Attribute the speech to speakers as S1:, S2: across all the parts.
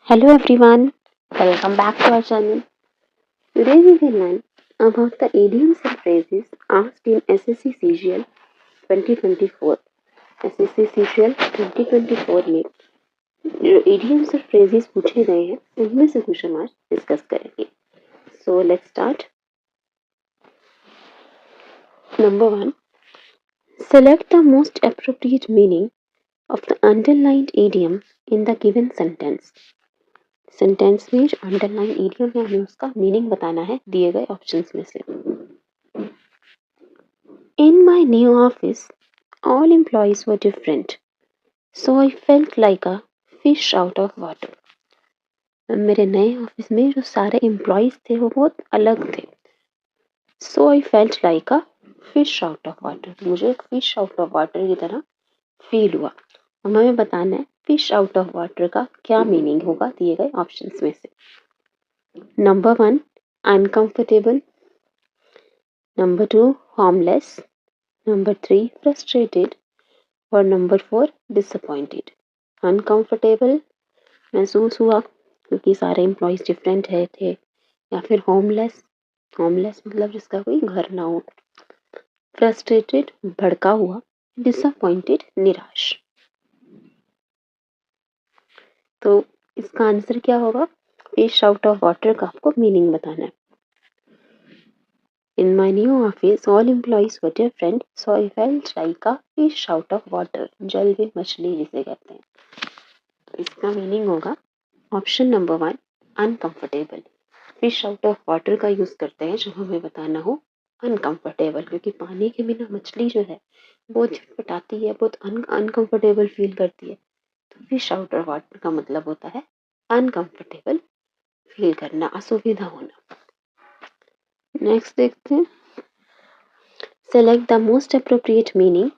S1: Hello everyone, welcome back to our channel. Today we will learn about the idioms and phrases asked in SSC CGL 2024. SSC CGL 2024 में जो idioms और phrases पूछे गए हैं उनमें से कुछ हम आज डिस्कस करेंगे. So let's start. Number 1. Select the most appropriate meaning of the underlined idiom in the given sentence. Sentence में जो अंडरलाइन इडियम है हमें उसका मीनिंग बताना है दिए गए ऑप्शंस में से. In my new office all employees were different so I felt like a fish out of water. मेरे नए ऑफिस में जो सारे एम्प्लॉयज थे वो बहुत अलग थे. So I felt like a fish out of water. मुझे एक फिश आउट ऑफ वाटर की तरह फील हुआ. हमें बताना है फिश आउट ऑफ वाटर का क्या मीनिंग होगा दिए गए ऑप्शंस में से. Number 1, uncomfortable. Number 2, homeless. Number 3, frustrated. और number 4, disappointed. Uncomfortable महसूस हुआ क्योंकि सारे एम्प्लॉयज डिफरेंट है थे. या फिर होमलेस मतलब जिसका कोई घर ना हो. फ्रस्ट्रेटेड भड़का हुआ. डिसअपॉइंटेड निराश. तो इसका आंसर क्या होगा? फिश आउट ऑफ वाटर का आपको मीनिंग बताना है. In my new office, all employees were different, so I felt like a fish out of water. जल में मछली जिसे कहते हैं. इसका मीनिंग होगा option number 1, uncomfortable. Fish out of water का यूज करते हैं जब हमें बताना हो अनकंफर्टेबल, क्योंकि पानी के बिना मछली जो है बहुत छटपटाती है, बहुत अनकंफर्टेबल फील करती है. तो फिश आउट ऑफ वाटर का मतलब होता है अनकंफर्टेबल फील करना, असुविधा होना. नेक्स्ट देखते हैं. Select the most appropriate meaning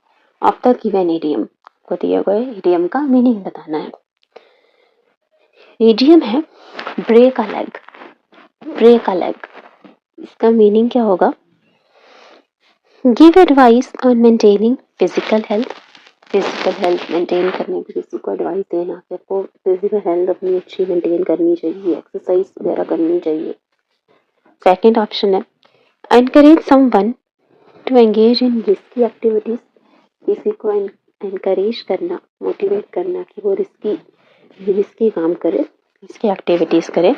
S1: of the given idiom. को दिया गया इडियम का मीनिंग बताना है. इडियम है break a leg. Break a leg इसका मीनिंग क्या होगा? Give advice on maintaining physical health. Physical health maintain करने में किसी को एडवाइस देना कि आपको फिजिकल हेल्थ अपनी अच्छी मेंटेन करनी चाहिए, एक्सरसाइज वगैरह करनी चाहिए. सेकंड ऑप्शन है encourage someone to engage in risky activities. किसी को एनकरेज करना, मोटिवेट करना कि वो रिस्की काम करे, रिस्की एक्टिविटीज करे.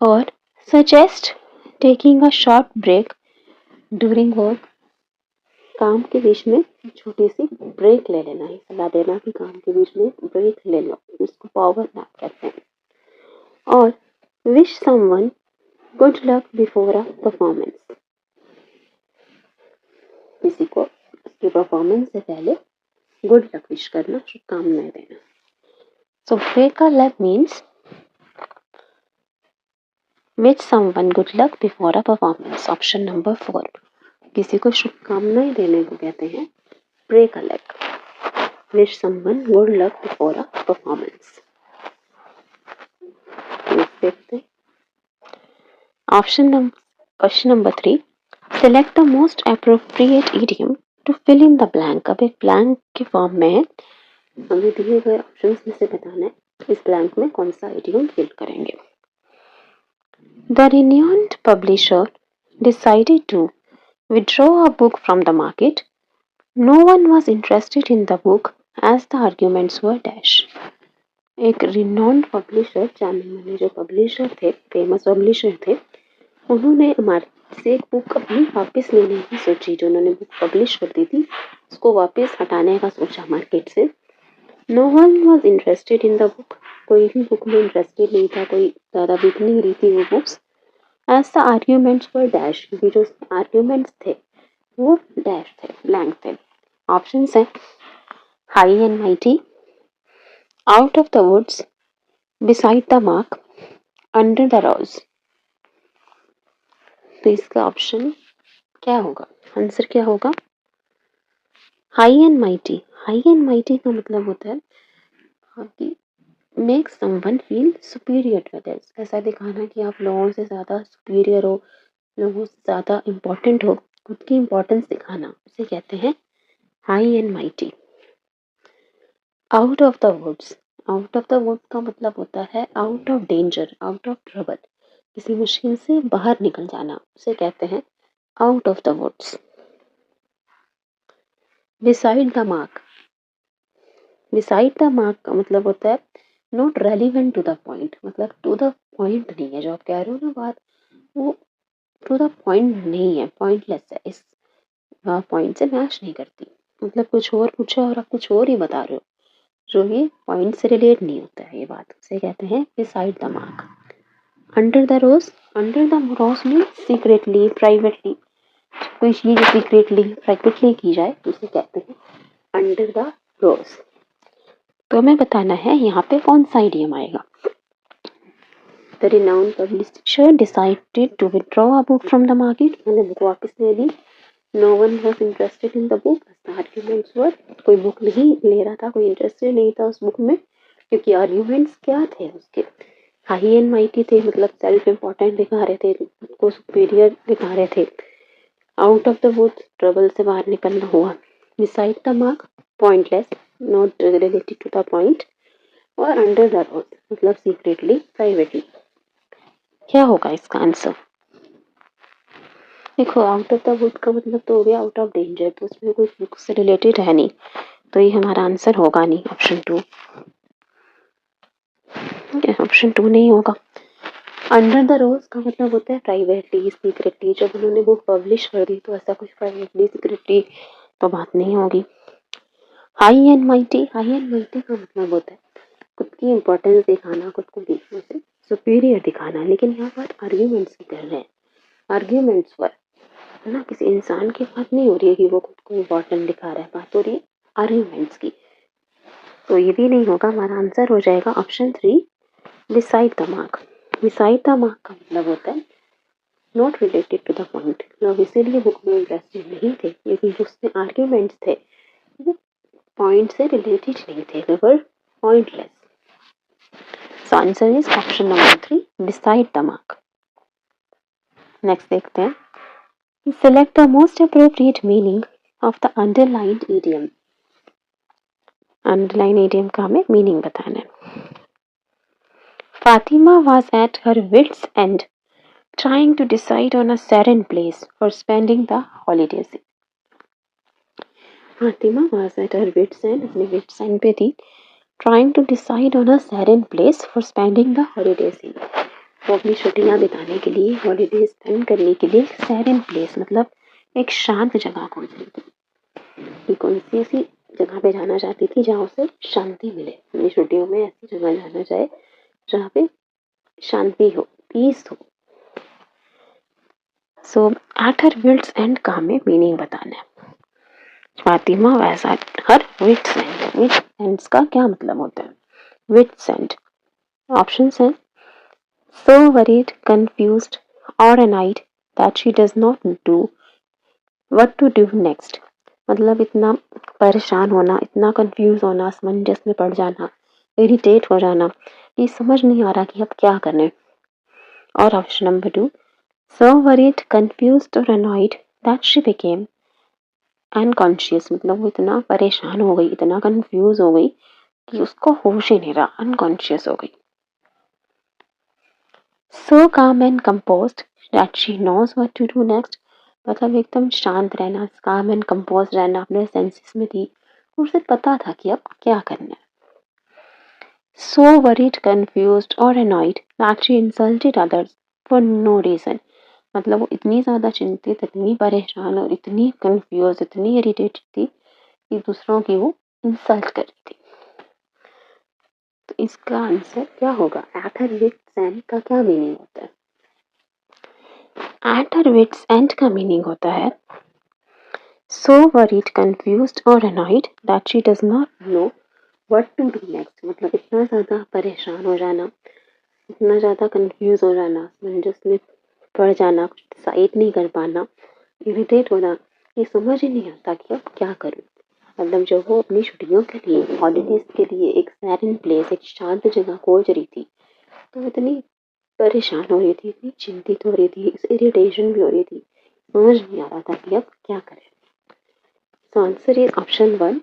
S1: और suggest taking a short break during work. काम के बीच में छोटी सी ब्रेक ले लेना है. सलाह देना कि काम के बीच में ब्रेक ले लो, इसको पावर नैप कहते हैं. और wish someone good luck before a performance. किसी को उसकी परफॉर्मेंस से पहले गुड लक विश करना, शुभकामनाएं देना. So break a leg means wish someone good luck before a performance. Option number 4. किसी को शुभकामनाएं देने को कहते हैं break a leg. Wish someone good luck before a performance. Question number 3. Select the most appropriate idiom to fill in the blank. अब एक blank के फॉर्म में है, हमें दिए गए ऑप्शंस में से बताना है इस ब्लैंक में कौन सा इडियम फिल करेंगे. The renowned publisher decided to withdraw a book from the market. No one was interested in the book as the arguments were dash. एक renowned publisher, जाने माने जो publisher थे, famous publisher थे, उन्होंने हमारे से एक बुक अपनी वापस लेने की सोची. जो उन्होंने बुक पब्लिश कर दी थी उसको वापस हटाने का सोचा मार्केट से. No one was interested in the book. कोई भी बुक में इंटरेस्टेड नहीं था, कोई ज़्यादा बिक नहीं रही थी वो books. As the arguments were dash, क्योंकि जो आर्ग्यूमेंट्स थे वो डैश थे, ब्लैंक थे. ऑप्शंस हैं high and mighty, out of the woods, beside the mark, under the rose. तो इसका ऑप्शन क्या होगा? आंसर क्या होगा? High and mighty. High and mighty का मतलब होता है कि make someone feel superior to others. ऐसा दिखाना कि आप लोगों से ज़्यादा सुपीरियर हो, लोगों से ज़्यादा इम्पोर्टेंट हो, खुद की इम्पोर्टेंस दिखाना, उसे कहते हैं high and mighty. Out of the woods. Out of the wood का मतलब होता है out of danger, out of trouble, किसी मुश्किल से बाहर निकल जाना, उसे कहते हैं out of the woods. Beside the mark, beside the mark का मतलब होता है not relevant to the point, मतलब टू द पॉइंट नहीं है, जो आप कह रहे हो ना बात, वो टू द पॉइंट नहीं है, पॉइंटलेस है, इस पॉइंट से मैच नहीं करती। मतलब कुछ और पूछा और आप कुछ और ही बता रहे हो, जो ये पॉइंट से रिलेट नहीं होता है, ये बात उसे कहते हैं beside the mark. Under the rose, under the rose में सीक्रेटली, प्राइवेटली, कोई चीज सीक्रेटली प्राइवेटली की जाए उसे कहते हैं अंडर द रोज। तो हमें बताना है यहाँ पे कौन सा idiom आएगा। The renowned publisher decided to withdraw a book from the market, मतलब बुक वापस ले ली। No one was interested in the book, the arguments were, कोई बुक नहीं ले रहा था, कोई इंटरेस्टेड नहीं था उस बुक में, क्योंकि आर्ग्यूमेंट्स क्या थे उसके, हाई एंड माइटी थे, मतलब सेल्फ इम्पोर्टेंट दिखा रहे थे, को सुपीरियर दिखा रहे थे। Out of the wood, trouble से बाहर निकलना हुआ। Beside the mark, pointless, not related to the point. और अंडर द रोज मतलब सीक्रेटली, प्राइवेटली। क्या होगा इसका आंसर? देखो, आउट ऑफ द वुड का मतलब तो हो गया आउट ऑफ डेंजर, तो उसमें कोई बुक से रिलेटेड है नहीं, तो ये हमारा आंसर होगा नहीं, ऑप्शन 2। ऑप्शन 2 नहीं होगा। अंडर द रोज का मतलब होता है प्राइवेटली, सीक्रेटली, जब उन्होंने बुक पब्लिश कर दी तो ऐसा कुछ प्राइवेटली, सीक्रेटली तो बात नहीं होगी। High and mighty, high and mighty का मतलब होता है खुद की इंपॉर्टेंस दिखाना, खुद को दूसरों से सुपीरियर दिखाना, लेकिन यहाँ पर आर्ग्यूमेंट्स की कर रहे हैं, आर्ग्यूमेंट्स पर है ना, किसी इंसान की बात नहीं हो रही है कि वो खुद को इम्पोर्टेंट दिखा रहा है, बात हो रही है आर्ग्यूमेंट्स की। तो ये भी नहीं होगा, हमारा आंसर हो जाएगा option 3, beside the mark. Beside the mark का मतलब होता है not related to the point, लोग इसीलिए बुक में इंटरेस्टेड नहीं थे क्योंकि जो उसमें आर्ग्यूमेंट्स थे वो पॉइंट से रिलेटेड नहीं थे, they were pointless. So answer is option number 3, beside the mark. Next देखते हैं, select the most appropriate meaning of the underlined idiom. Underlined idiom का हमें meaning बताना है। Fatima was at her wit's end trying to decide on a serene place for spending the holidays. Fatima was at her wit's end, अपने wit's end पे थी, trying to decide on a serene place for spending the holidays. वो अपनी छुट्टियां बिताने के लिए, holiday spend करने के लिए सेरेन प्लेस मतलब एक शांत जगह खोज रही थी कि कौन सी ऐसी जगह पे जाना चाहती थी जहाँ उसे शांति मिले, अपनी छुट्टियों में ऐसी जगह जाना चाहे जहाँ पे शांति हो, पीस हो। सो एट हर विट्स एंड का हमें मीनिंग बताना है। फातिमा वैसा हर विट्स एंड, विट्स एंड्स का क्या मतलब होता है? विट्स एंड ऑप्शंस हैं so worried, confused, or annoyed that she does not do what to do next. मतलब इतना परेशान होना, इतना कंफ्यूज होना, असमंजस में पड़ जाना, इरिटेट हो जाना, ये समझ नहीं आ रहा कि अब क्या करने। और option number 2, so worried, confused or annoyed that she became unconscious, मतलब वो इतना परेशान हो गई, इतना कंफ्यूज हो गई कि उसको होश ही नहीं रहा, अनकॉन्शियस हो गई। So calm and composed that she knows what to do next, मतलब एकदम शांत रहना, calm and composed रहना, अपने सेंसेस में थी, उसे पता था कि अब क्या करना है। So worried, confused or annoyed that she insulted others for no reason, मतलब वो इतनी ज़्यादा चिंतित, इतनी परेशान और इतनी कंफ्यूज, इतनी इरिटेटेड थी कि दूसरों की वो इंसल्ट कर रही थी। तो इसका आंसर क्या होगा? एट हर विट्स एंड का क्या मीनिंग होता है? एट हर विट्स एंड का मीनिंग होता है so worried, confused or annoyed that she does not know what to do next, मतलब इतना ज़्यादा परेशान हो जाना, इतना ज़्यादा कंफ्यूज हो जाना, असमंजस में पड़ जाना, कुछ डिसाइड नहीं कर पाना, इरिटेट होना, ये समझ ही नहीं आता कि अब क्या करूँ। मतलब जब वो अपनी छुट्टियों के लिए, हॉलीडेज के लिए एक सेरेन प्लेस, एक शांत जगह खोज रही थी, तो इतनी परेशान हो रही थी, इतनी चिंतित हो रही थी, इरिटेशन भी हो रही थी, समझ नहीं आ रहा था कि अब क्या करें। So answer is option 1,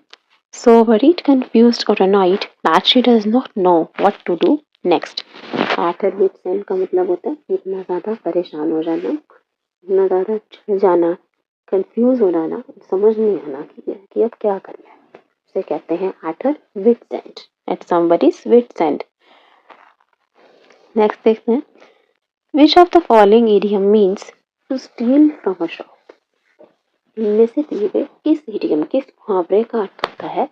S1: So worried, confused or annoyed that she does not know what to do next. At her wit's end का मतलब होता है इतना ज़्यादा परेशान हो जाना, इतना ज़्यादा चिढ़ जाना, कंफ्यूज हो जाना, समझ नहीं आना कि अब क्या करना है। उसे कहते हैं at her wit's end, at somebody's wit's end. Next देखते हैं which of the following idiom means to steal from a shop. इनमें से दिए गए किस idiom, किस मुहावरे का अर्थ होता है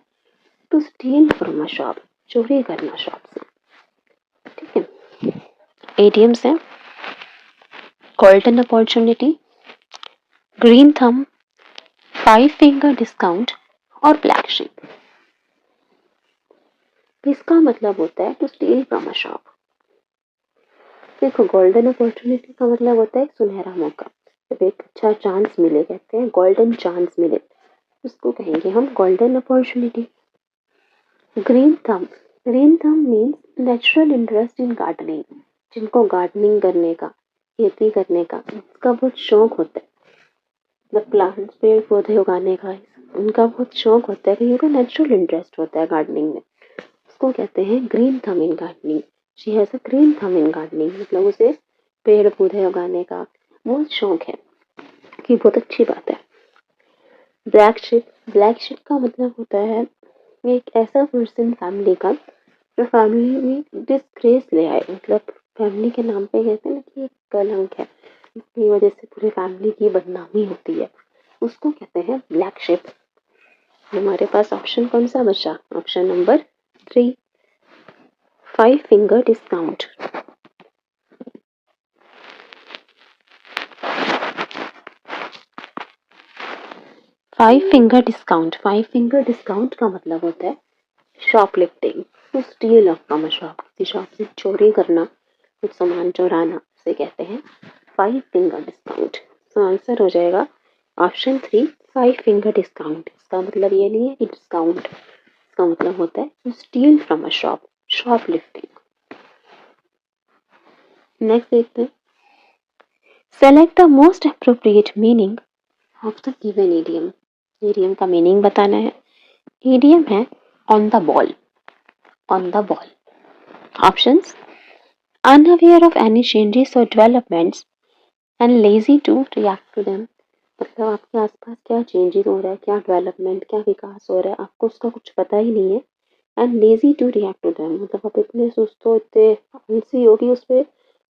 S1: to steal from a shop, चोरी करना शॉप से। ठीक है, idioms हैं golden opportunity, green thumb, five finger discount और black sheep। इसका मतलब होता है to steal from a shop। देखो गोल्डन अपॉर्चुनिटी का मतलब होता है सुनहरा मौका, जब एक अच्छा चांस मिले, कहते हैं गोल्डन चांस मिले, उसको कहेंगे हम golden opportunity. Green thumb means natural interest in gardening, जिनको गार्डनिंग करने का, खेती करने का उसका बहुत शौक होता है, मतलब प्लांट्स पेड़ पौधे उगाने का उनका बहुत शौक होता है, कहीं का नेचुरल इंटरेस्ट होता है गार्डनिंग में, उसको कहते हैं green thumb in gardening. She has a green thumb in gardening, मतलब उसे पेड़ पौधे उगाने का बहुत शौक है, कि बहुत अच्छी बात है। ब्लैक शिप का मतलब होता है एक ऐसा पर्सन फैमिली का जो फैमिली में डिस्ग्रेस ले आए, मतलब फैमिली के नाम पे कहते हैं ना कि एक कलंक है, इसकी वजह से पूरी फैमिली की बदनामी होती है, उसको कहते हैं ब्लैक शिप। हमारे पास ऑप्शन कौन सा बचा, option number 3, five finger discount. Five finger discount का मतलब होता है shoplifting, to steal from a shop, किसी शॉप से चोरी करना, कुछ सामान चुराना, उसे कहते हैं फाइव फिंगर डिस्काउंट। तो आंसर हो जाएगा ऑप्शन 3, फाइव फिंगर डिस्काउंट। इसका मतलब ये नहीं है कि डिस्काउंट, इसका मतलब होता है to steal from a shop, shoplifting. Next देखते हैं select the most appropriate meaning of the given idiom. Idiom का मीनिंग बताना है। इडियम है on the ball, on the ball. Options unaware of any changes or developments and lazy to react to them, मतलब आपके आसपास क्या changes हो रहा है, क्या डेवलपमेंट, क्या विकास हो रहा है, आपको उसका कुछ पता ही नहीं है। And lazy to react to them, मतलब आप इतने सुस्त हो, इतने आलसी हो कि उस पर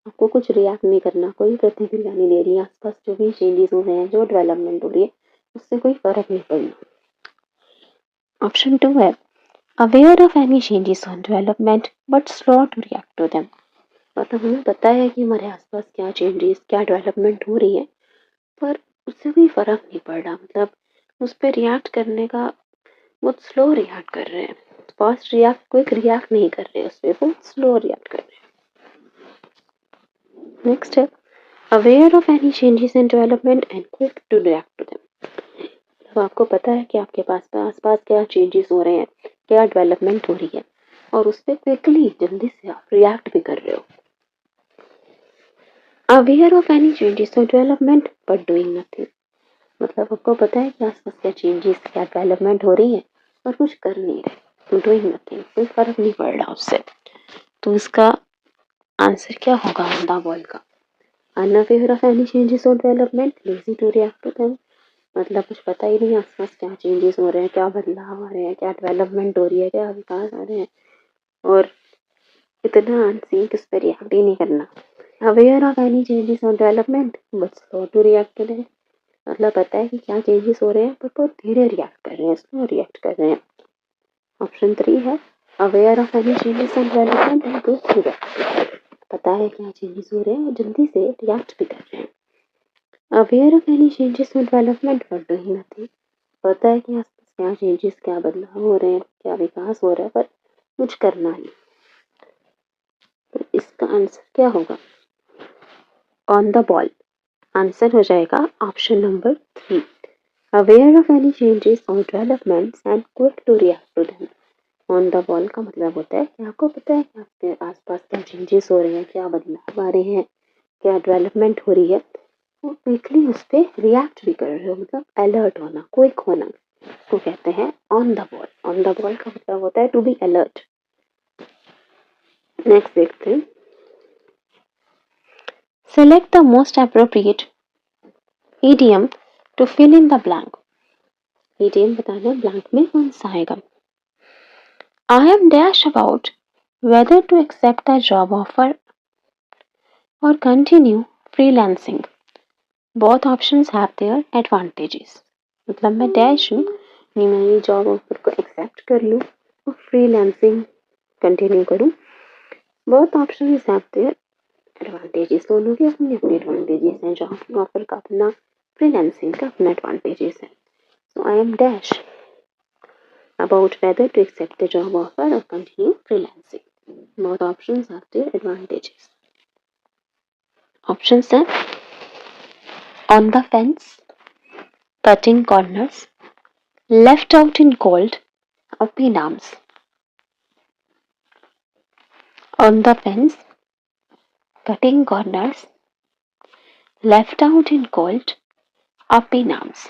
S1: आपको कुछ रिएक्ट नहीं करना, कोई प्रतिक्रिया नहीं दे रही है, आसपास जो भी चेंजेस हो रहे हैं, जो डेवलपमेंट हो रही है, उससे कोई फर्क नहीं पड़ना। ऑप्शन 2 है aware of any changes on development but slow to react to them, मतलब हमें पता है कि हमारे आसपास क्या चेंजेस, क्या डेवलपमेंट हो रही है, पर उससे कोई फर्क नहीं पड़ रहा, मतलब उस पर रिएक्ट करने का बहुत स्लो रिएक्ट कर रहे हैं, फास्ट रिएक्ट, क्विक रिएक्ट नहीं कर रहे, उस पर बहुत स्लो रिएक्ट कर रहे हैं। नेक्स्ट है aware of any changes in development and quick to react to them, तो आपको पता है कि आपके पास आसपास क्या चेंजेस हो रहे हैं, क्या डेवलपमेंट हो रही है, और उस पर क्विकली जल्दी से आप रिएक्ट भी कर रहे हो। अवेयर ऑफ एनी चेंजेस और डेवलपमेंट बट डूइंग नथिंग, मतलब आपको पता है कि आसपास क्या चेंजेस, क्या डेवलपमेंट हो रही है और कुछ कर नहीं रहे, तो डूइंग नथिंग, कोई फर्क नहीं पड़ रहा उससे। तो इसका आंसर क्या होगा ऑन द बॉल का, अनअवेयर ऑफ एनी चेंजेस और development, lazy to react to them, मतलब कुछ पता ही नहीं आसपास क्या चेंजेस हो रहे हैं, क्या बदलाव आ रहे हैं, क्या डेवलपमेंट हो रही है, क्या विकास आ रहे हैं, और इतना आलसी कि उस पर रिएक्ट ही नहीं करना। अवेयर ऑफ एनी चेंजेस और development but slow to react to them, मतलब पता है कि क्या चेंजेस हो रहे हैं पर बहुत धीरे रिएक्ट कर रहे हैं, स्लो रिएक्ट कर रहे हैं। ऑप्शन 3 है aware of any changes and development and quick to react, पता है क्या चेंजेस हो रहे हैं और जल्दी से रिएक्ट भी कर रहे हैं। Aware of any changes and development but doing nothing, पता है कि आसपास क्या चेंजेस, क्या बदलाव हो रहे हैं, क्या विकास हो रहा है, पर कुछ करना नहीं। तो इसका आंसर क्या होगा ऑन द बॉल, आंसर हो जाएगा option number 3, aware of any changes और developments and quick to react to them. On the ball का मतलब होता है कि आपको पता है कि आपके आसपास क्या चेंजेस हो रहे हैं, क्या बदलाव आ रहे हैं, क्या डेवलपमेंट हो रही है, वो क्विकली उस पर रिएक्ट भी कर रहे हो, मतलब अलर्ट होना, क्विक होना, इसको कहते हैं on the ball. On the ball का मतलब होता है टू बी अलर्ट। नेक्स्ट देखते हैं, select the most appropriate idiom to fill in the blank. Idiom बताना ब्लैंक में कौन सा आएगा। I am dash about whether to accept a job offer or continue freelancing. Both options have their advantages. मतलब मैं dash हूँ, नहीं मैं ये जॉब ऑफर को एक्सेप्ट कर लूँ और फ्रीलांसिंग कंटिन्यू करूँ। Both options have their advantages. दोनों के अपने अपने एडवांटेजेस हैं। जॉब ऑफर का अपना, फ्रीलांसिंग का अपना एडवांटेजेस है। So I am dash about whether to accept the job offer or continue freelancing. Both options have their advantages. Options are on the fence, cutting corners, left out in cold, or P-names. On the fence, cutting corners, left out in cold, or P-names.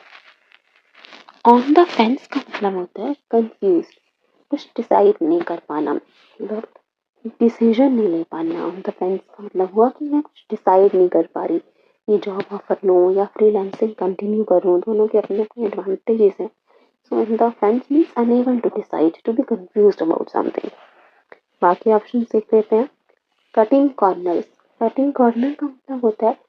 S1: On the fence का मतलब होता है confuse, कुछ decide नहीं कर पाना, मतलब decision नहीं ले पाना। ऑन द फेंस का मतलब हुआ कि मैं कुछ डिसाइड नहीं कर पा रही, ये जॉब ऑफर लूँ या फ्रीलांसिंग कंटिन्यू करूँ। दोनों के अपने अपने एडवांटेजेस हैं। So in the fence means unable to decide, to be confuse about something. बाकी ऑप्शन देख लेते हैं। कटिंग कॉर्नर्स, कटिंग कॉर्नर का मतलब होता है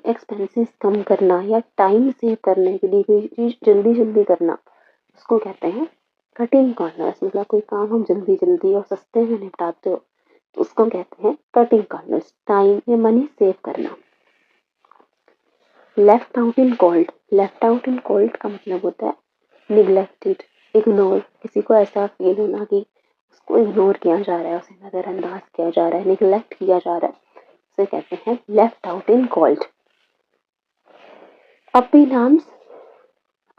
S1: एक्सपेंसेस कम करना या टाइम सेव करने के लिए कोई चीज़ जल्दी जल्दी करना, उसको कहते हैं कटिंग कॉर्नर्स। मतलब कोई काम हम जल्दी जल्दी और सस्ते में निपटाते हो तो उसको कहते हैं कटिंग कॉर्नर्स। टाइम या मनी सेव करना। Left out in cold, left out in cold का मतलब होता है निग्लेक्टेड, इग्नोर। किसी को ऐसा फील होना कि उसको इग्नोर किया जा रहा है, उसे नज़रअंदाज किया जा रहा है, निग्लेक्ट किया जा रहा है, उसे कहते हैं लेफ्ट आउट इन कोल्ड। अपीनाम्स,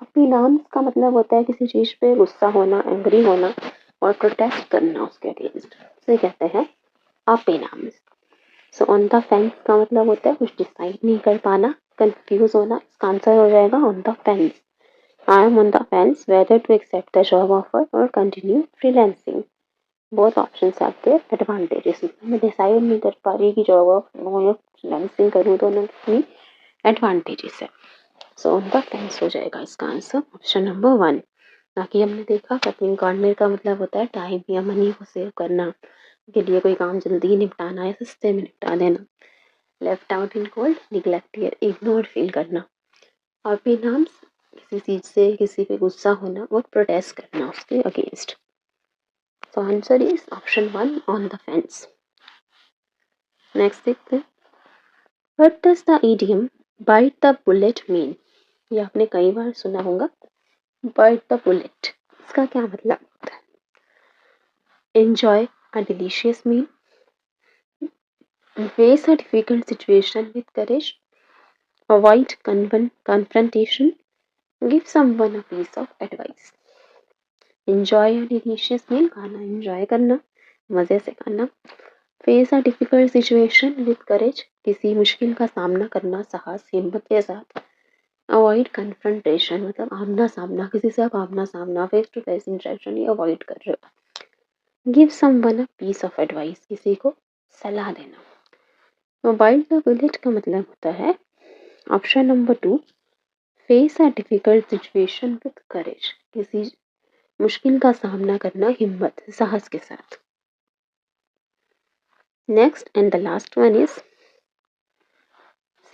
S1: अपीनाम्स का मतलब होता है किसी चीज पे गुस्सा होना, एंग्री होना और प्रोटेस्ट करना उसके अगेंस्ट, उसे कहते हैं अपीनाम्स। सो ऑन द फेंस का मतलब होता है कुछ डिसाइड नहीं कर पाना, कंफ्यूज होना। इसका आंसर हो जाएगा on the fence. I am on the fence whether to accept the job offer और continue freelancing. Both options have their advantages. मैं डिसाइड नहीं कर पा रही कि जॉब ऑफर या फ्रीलांसिंग करूँ, दोनों की एडवांटेजेस है। सो ऑन द फेंस हो जाएगा इसका आंसर ऑप्शन नंबर 1। बाकी हमने देखा कटिंग कॉर्नर का मतलब होता है टाइम या मनी को सेव करना, के लिए कोई काम जल्दी निपटाना या सस्ते में निपटा देना। Left out in cold, neglect या इग्नोर फील करना। और पिनाम्स किसी चीज से किसी पे गुस्सा होना और प्रोटेस्ट करना उसके against. So answer is option 1 on the fence. Next देखते हैं, what does the idiom bite the bullet mean. ये आपने कई बार सुना होगा, बाइट द बुलेट। इसका क्या मतलब होता है। Enjoy a delicious meal, face a difficult situation with courage, avoid confrontation, give someone a piece of advice. Enjoy a delicious meal, खाना enjoy करना, मजे से खाना। Face a difficult situation with courage, किसी मुश्किल का सामना करना साहस हिम्मत के साथ। Avoid confrontation, मतलब आमना सामना, किसी से आप आमना सामना फेस टू फेस इंटरेक्शन ये अवॉइड कर रहे हो। Give someone a piece of advice, किसी को सलाह देना। मोबाइल द बुलेट का मतलब होता है option number 2, face a difficult situation with courage, किसी मुश्किल का सामना करना हिम्मत साहस के साथ। Next and the last one is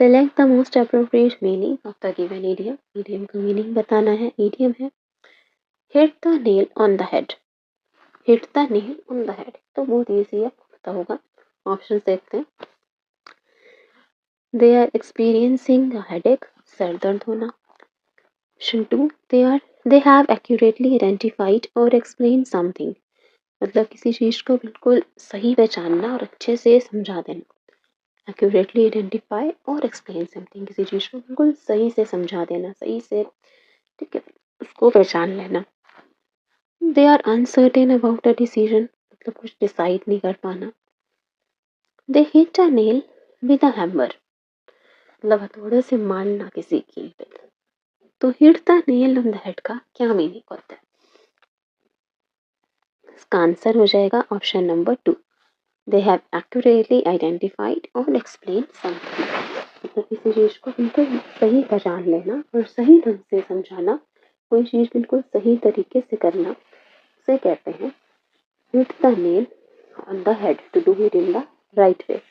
S1: select the most appropriate meaning of the given idiom. Idiom का मीनिंग बताना है। इडियम है hit the nail on the head. Hit the nail on the head तो बहुत ईजी है, पता होगा। Option देखते हैं। They are experiencing a headache, sir दर्द होना। Option 2, they have accurately identified और एक्सप्लेन समथिंग, मतलब किसी चीज को बिल्कुल सही पहचानना और अच्छे से समझा देना। एक्यूरेटली आइडेंटिफाई और एक्सप्लेन समथिंग, किसी चीज को बिल्कुल सही से समझा देना, सही से, ठीक है, उसको पहचान लेना। They are uncertain about a decision, मतलब कुछ डिसाइड नहीं कर पाना। They hit a nail with a hammer, मतलब हथौड़े से मारना किसी की पे तो hit the nail on the head का क्या मीनिंग होता है? इसका आंसर हो जाएगा option number 2। They have accurately identified और एक्सप्लेन समथिंग। मतलब किसी चीज को बिल्कुल सही पहचान लेना और सही ढंग से समझाना, कोई चीज बिल्कुल सही तरीके से करना, उसे कहते हैं hit the nail on the head, to do it in the right way.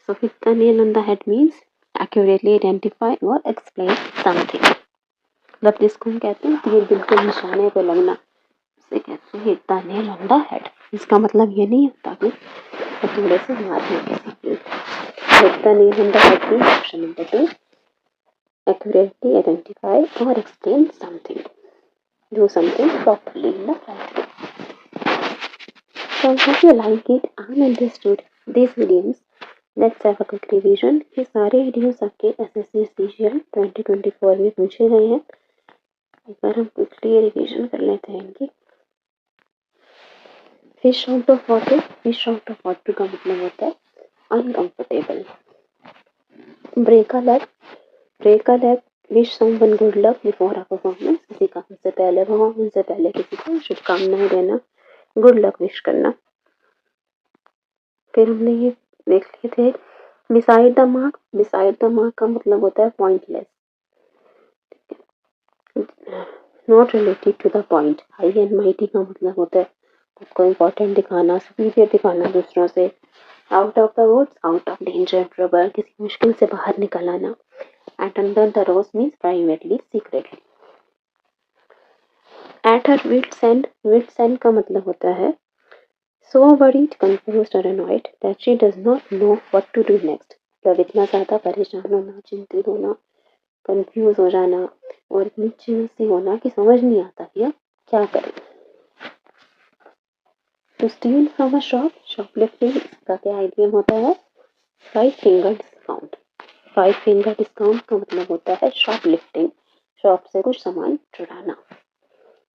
S1: So hit the nail on the head means accurately identify or explain something. मतलब जिसको हम कहते हैं तीर बिल्कुल निशाने पे लगना, उसे कहते हैं hit the nail on the head. इसका मतलब ये नहीं होता कि थोड़े से मारना किसी की। Hit the nail on the head means option number 2, accurately identify or explain something. Do something properly in the right way. So I hope you like it and understood these videos. Let's have a quick revision. ये सारे videos आपके SSC CGL 2024 में पूछे गए हैं। एक बार हम quickly revision कर लेते हैं इनकी। Fish out of water, fish out of water का मतलब होता है uncomfortable. Break a leg, break a leg, wish someone good luck before a performance, किसी काम से पहले परफॉर्मेंस से पहले किसी को शुभकामनाएं देना, गुड लक विश करना। फिर हमने ये देख लिए थे beside the mark, beside the mark का मतलब होता है pointless, not related to the point. High and mighty का मतलब होता है खुद को इम्पोर्टेंट दिखाना, सुपीरियर दिखाना दूसरों से। Out of the woods, out of danger, trouble, किसी मुश्किल से बाहर निकल आना। At under the rose means privately, secretly. At her wits end, wits end का मतलब होता है so worried, confused or annoyed that she does not know what to do next. मतलब इतना ज़्यादा परेशान होना, चिंतित होना, कंफ्यूज हो जाना और इतनी चिंता सी होना कि समझ नहीं आता कि अब क्या करें। To steal from a shop, shoplifting, इसका क्या आइडियम होता है? 5 finger discount। 5 finger discount का मतलब होता है शॉपलिफ्टिंग, शॉप से कुछ सामान चुराना।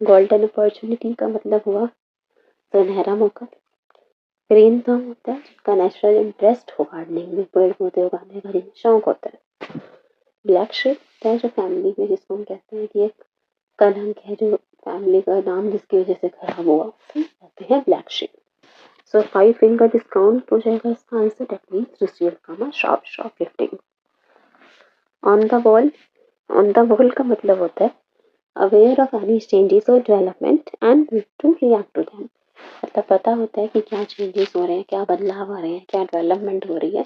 S1: गोल्डन अपॉर्चुनिटी का मतलब हुआ सुनहरा मौका। ग्रीन थंब होता है जिसका नेचुरल इंटरेस्ट हो गार्डनिंग में, पेड़ पौधे उगाने का जिन्हें शौक होता है। ब्लैक शिप होता है जो फैमिली में, जिसको हम कहते हैं कि एक कलंक है, जो फैमिली का नाम जिसकी वजह से खराब हुआ, उसे कहते हैं black sheep. So 5 finger discount हो जाएगा इसका आंसर। That means receive from a shop, shoplifting. On the ball, on the ball का मतलब होता है अवेयर ऑफ एनी चेंजेस और development and to react to them. मतलब पता होता है कि क्या चेंजेस हो रहे हैं, क्या बदलाव आ रहे हैं, क्या डेवलपमेंट हो रही है,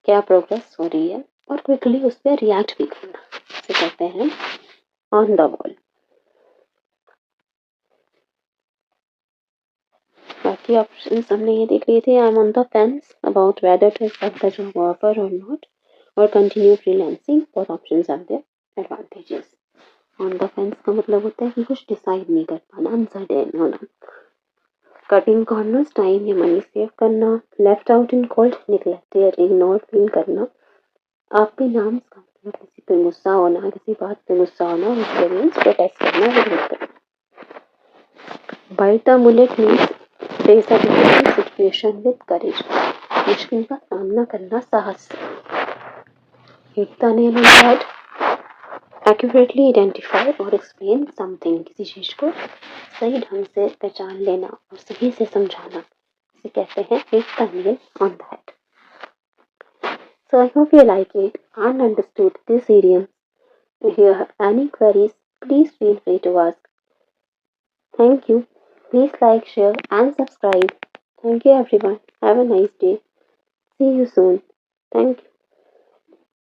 S1: क्या प्रोग्रेस हो रही है, और क्विकली उस पर रिएक्ट भी करना, इसे कहते हैं ऑन द बॉल। बाकी ऑप्शन हमने ये देख लिए थे। I am on the fence about whether to accept the job offer और नॉट, और कंटिन्यू फ्रीलांसिंग, और options are their advantages. On the fence का मतलब होता है कि कुछ डिसाइड नहीं कर पाना, अनसर्टेन होना। कटिंग कॉर्नर्स, टाइम या मनी सेव करना। Left out in cold, neglected, ignore feel करना। आप भी नाम का मतलब किसी पे गुस्सा होना, किसी बात पे गुस्सा होना, उसके अगेंस्ट प्रोटेस्ट करना, विरोध करना। Bite the bullet means face a difficult situation with courage, मुश्किल का सामना करना साहस से। Hit the nail on the head, accurately identify और एक्सप्लेन समथिंग, किसी चीज को सही ढंग से पहचान लेना और सही से समझाना, इसे कहते हैं hit the nail on the head. So I hope you like it and understood this idiom. If you have any queries, please feel free to ask. Thank you. Please like, share and subscribe. Thank you everyone. Have a nice day. See you soon. Thank you.